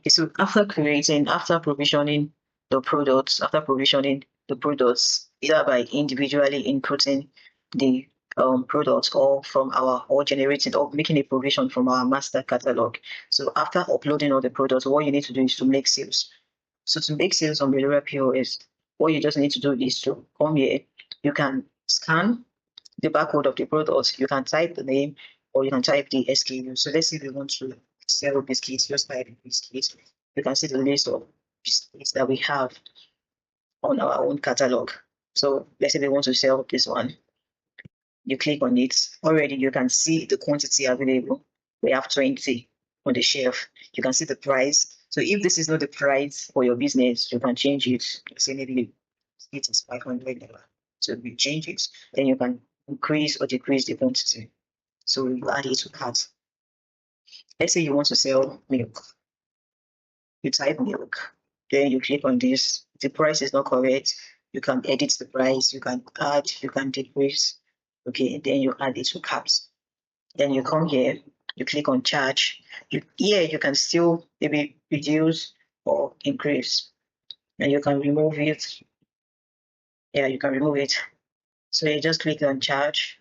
Okay, so after provisioning the products, either by individually inputting the products or generating or making a provision from our master catalog. So after uploading all the products, what you need to do is to make sales. So to make sales on Meliora POS, what you just need to do is to come here. You can scan the barcode of the products. You can type the name or you can type the SKU. So let's say we want to sell biscuits, just type biscuits. You can see the list of biscuits that we have on our own catalog. So let's say we want to sell this one. You click on it. Already you can see the quantity available. We have 20 on the shelf. You can see the price. So if this is not the price for your business, you can change it. Say maybe it is $500. So we change it, then you can increase or decrease the quantity. So you add it to cart. Let's say you want to sell milk. You type milk, then you click on this. The price is not correct. You can edit the price, you can add, you can decrease. Okay, then you add it to cart. Then you come here, you click on charge. Here you can still maybe reduce or increase. And you can remove it. Yeah, you can remove it. So you just click on charge.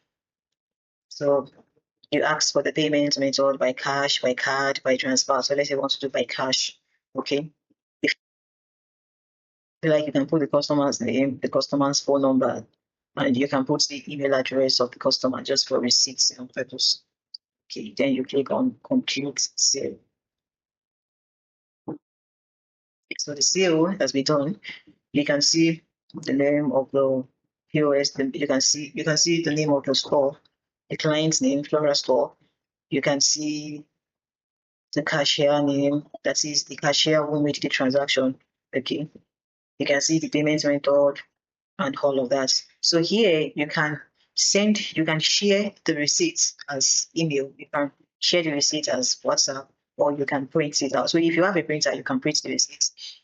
So you ask for the payment method by cash, by card, by transfer. So let's say you want to do by cash. Okay. If you like, you can put the customer's name, the customer's phone number, and you can put the email address of the customer just for receipts and purpose. Okay, then you click on complete sale. So the sale has been done. You can see the name of the POS. You can see the name of the store, the client's name, Flora Store. You can see the cashier name, that is the cashier who made the transaction. Okay, you can see the payment method and all of that. So here you can share the receipts as email. You can share the receipt as WhatsApp, or you can print it out. So if you have a printer, you can print the receipts.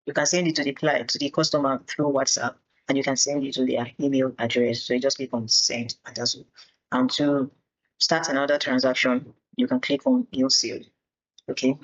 You can send it to the client, to the customer through WhatsApp, and you can send it to their email address. So you just click on send, and that's all. And to start another transaction, you can click on new sale. Okay,